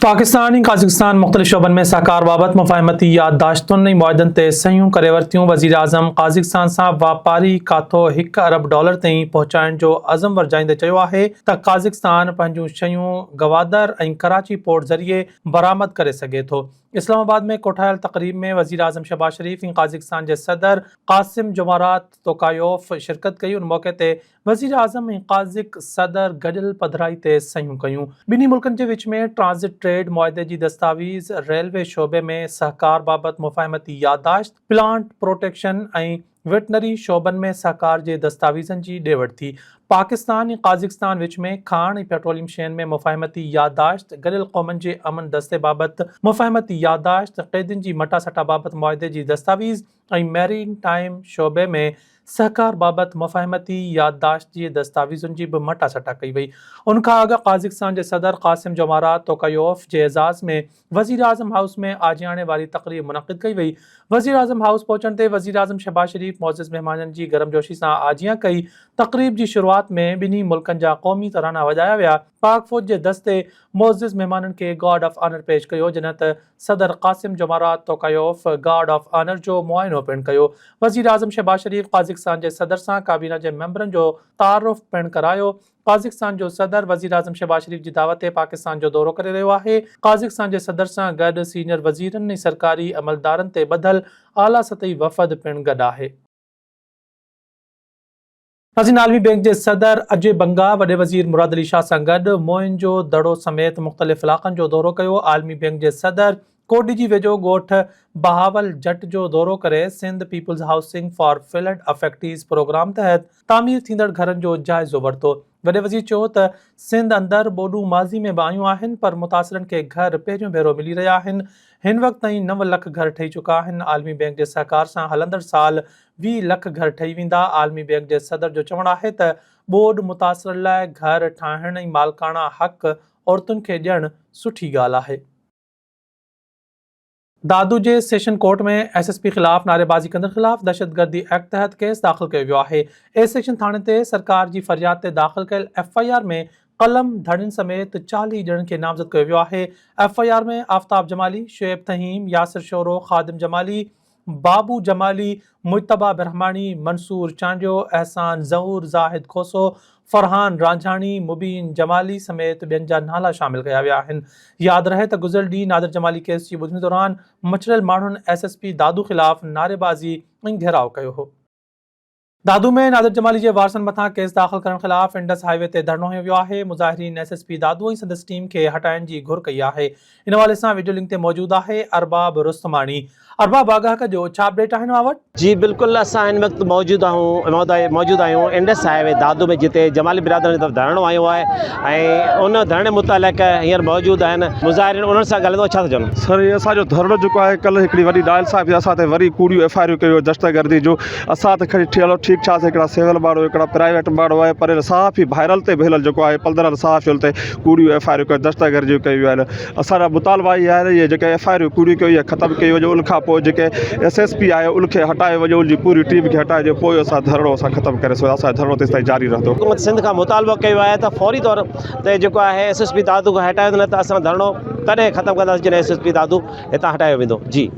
पाकिस्तान काज़िकिस्तान मुख्तलिफ़ शोबन में सहकार बाबत मुफ़ाहमती याददाश्तुनि मुआहदनि ते सहियूं करे वरितियूं। वज़ीर आज़म काज़िकिस्तान सां वापारी काथो $1 अरब ताईं पहुचाइण जो अज़म वरजाईंदे चयो आहे त काज़िकिस्तान पंहिंजूं शयूं गवादर ऐं कराची पोर्ट ज़रिए बरामद करे सघे थो। इस्लामाबाद में कोठायल तक़रीब में वज़ीर आज़म शहबाज शरीफ़ ऐं काज़िकिस्तान जे सदर क़ासिम जोमारात तोकायोफ़ शिरकत कई। उन मौक़े ते वज़ीर आज़म ऐं काज़िक सदर गॾियल पधिराई ते सहियूं कयूं। ॿिन्ही मुल्कनि जे विच में ट्रांज़िट ट्रेड मुआहदे जी दस्तावेज़, रेलवे शोबे में सहकार बाबति मुफ़ाहमती याददाश्त, प्लांट प्रोटेक्शन ऐं वेटनरी शोबनि में सहकार जे दस्तावेज़नि जी ॾे वठि थी। पाकिस्तान ऐं काज़िकिस्तान विच में खाण ऐं पेट्रोलियम शयुनि में मुफ़ाहमती याददाश्त, गॾियल क़ौमनि जे अमन दस्ते बाबति मुफ़ाहमती याददाश्त, क़ैदियुनि जी मटासटा बाबति मुआहदे जी दस्तावेज़ ऐं मैरीन टाइम शोबे में सहकार बाबति मुफ़ाहमती याददाश्त जी दस्तावेज़ुनि जी बि मटासटा कई वई। उनखां अॻु काज़िकिस्तान जे सदर क़ासिम जोमारात तोकायोफ़ जे एज़ाज़ में वज़ीर आज़म हाउस में आजियाणे वारी तक़रीब मुनक़िद कई वई। वज़ीर आज़म हाउस पहुचण ते वज़ीर आज़म शहबाज शरीफ़ मोअज़्ज़िज़ महिमाननि जी गर्मजोशी सां आजियां कई। तक़रीब जी शुरूआत में ॿिन्ही मुल्कनि जा क़ौमी तराना वॼाया विया। पाक फ़ौज जे दस्ते मोअज़्ज़िज़ महिमाननि खे गार्ड ऑफ ऑनर पेश कयो, जॾहिं त सदर क़ासिम जोमारात तोकायोफ़ गार्ड ऑफ ऑनर जो मुआइनो पिणु कयो। वज़ीर आज़म शहबाज शरीफ़ काज़िकिस्तान जे सदर सां काबीना जे मेंबरनि जो तारुफ़ पिणु करायो। काज़िकिस्तान जो सदर वज़ीर आज़म शहबाज शरीफ़ जी दावत ते पाकिस्तान जो दौरो करे रहियो आहे। काज़िकिस्तान जे सदर सां गॾु सीनियर वज़ीरनि ऐं सरकारी अमलदारनि ते ॿधल आला सतही वफ़द पिणु गॾु आहे। नाज़रीन, आलमी बैंक जे सदर अजय बंगा वॾे वज़ीर मुराद अली शाह सां गॾु मोइन जो दड़ो समेत मुख़्तलिफ़ इलाक़नि जो दौरो कयो। आलमी बैंक जे सदर कोडी जी वेझो ॻोठ बहावल जट जो दौरो करे Sindh people's housing for flood affectees programme तहत तामीर थींदड़ घरनि जो जाइज़ो वरितो। वॾे वज़ीर चयो त सिंध अंदरि ॿोॾूं माज़ी में बि आयूं आहिनि, पर मुतासिरनि खे घर पहिरियों भेरो मिली रहिया आहिनि। हिन वक़्त ताईं 9 लख घर ठही चुका आहिनि। आलमी बैंक जे सहकार सां हलंदड़ साल 20 लख घर ठही वेंदा। आलमी बैंक जे सदर जो चवणु आहे त ॿोॾ मुतासिरनि लाइ घर ठाहिण ऐं मालिकाना हक़ औरतुनि खे ॾियणु सुठी ॻाल्हि आहे। दादू जे सेशन कोर्ट में SSP ख़िलाफ़ नारेबाज़ी कंदड़ ख़िलाफ़ दहशतगर्दी एक्ट तहत केस दाख़िल कयो वियो आहे। ए सेक्शन थाणे ते सरकार जी फरियाद ते दाख़िल कयल FIR में कलम धड़ियुनि समेत 40 ॼणनि खे नामज़द कयो वियो आहे। FIR में आफ़ताब जमाली, शुएब तहीम, यासिर शोरो, ख़ादिम जमाली, बाबू जमाली, मुजतबा ब्रह्माणी, मंसूर चांडियो, एहसान ज़हूर, ज़ाहिद खोसो, फरहान रांझाणी, मुबीन जमाली समेत ॿियनि जा नाला शामिल कया विया आहिनि। यादि रहे त गुज़िरियल ॾींहुं नादिर जमाली केस जी ॿुधणी दौरान मचरियल माण्हुनि SSP दादू ख़िलाफ़ नारेबाज़ी ऐं घेराव कयो हो। दादू में नादिर जमाली जे वारसनि मथां केस दाख़िल करण ख़िलाफ़ इंडस हाईवे ते धरनो हंयो वियो आहे। मुज़ाहिरीन SSP दादू ऐं संदसि टीम खे हटाइण जी घुर कई आहे। इन हवाले सां वीडियो लिंक ते मौजूदु आहे अरबाब रुस्तमानी। अरबाब, आगाह कजो, छा अपडेट आहिनि मां वटि? जी बिल्कुलु, असां हिन वक़्तु मौजूदु आहियूं इंडस हाईवे दादू में, जिते जमाली बिरादर जी तरफ़ धरणो आयो आहे ऐं उन धरणे मुतालिक़ हींअर मौजूदु आहिनि मुज़ाहिरीन। उन्हनि सां ॻाल्हाईंदो, छा था चवनि? सर, ये असांजो धरणो जेको आहे, कल्ह हिकिड़ी वॾी डायल साहिब असां ते वरी कूड़ियूं FIR कयो दहशतगर्दी जो। असां त खड़ी हलो ठीकु ठाक हिकिड़ा सिविल माण्हू, हिकिड़ा प्राइवेट माण्हू आहे, पर साफ़ ई वायरल ते भेल जेको आहे पलदर साफ़ ते कूड़ियूं FIR कयो दहशतगर्दी कयूं आहिनि। असांजा मुतालबा इहा आहे, इहे जेके FIR कूड़ियूं कयूं इहे ख़तमु कयूं वञो। उनखां पोइ जेके SSP आहे उनखे हटाए वञो, उनजी पूरी टीम खे हटाए ॾियो, पोइ असां धरणो ख़तमु करे सघूं। असांजो धरणो तेसिताईं जारी रहंदो। हुकूमत सिंध खां मुतालबो कयो आहे त फौरी तौर ते जेको आहे SSP दादू खे हटायो, न त असां धरणो तॾहिं ख़तमु कंदासीं जॾहिं SSP दादू हितां हटायो वेंदो। जी।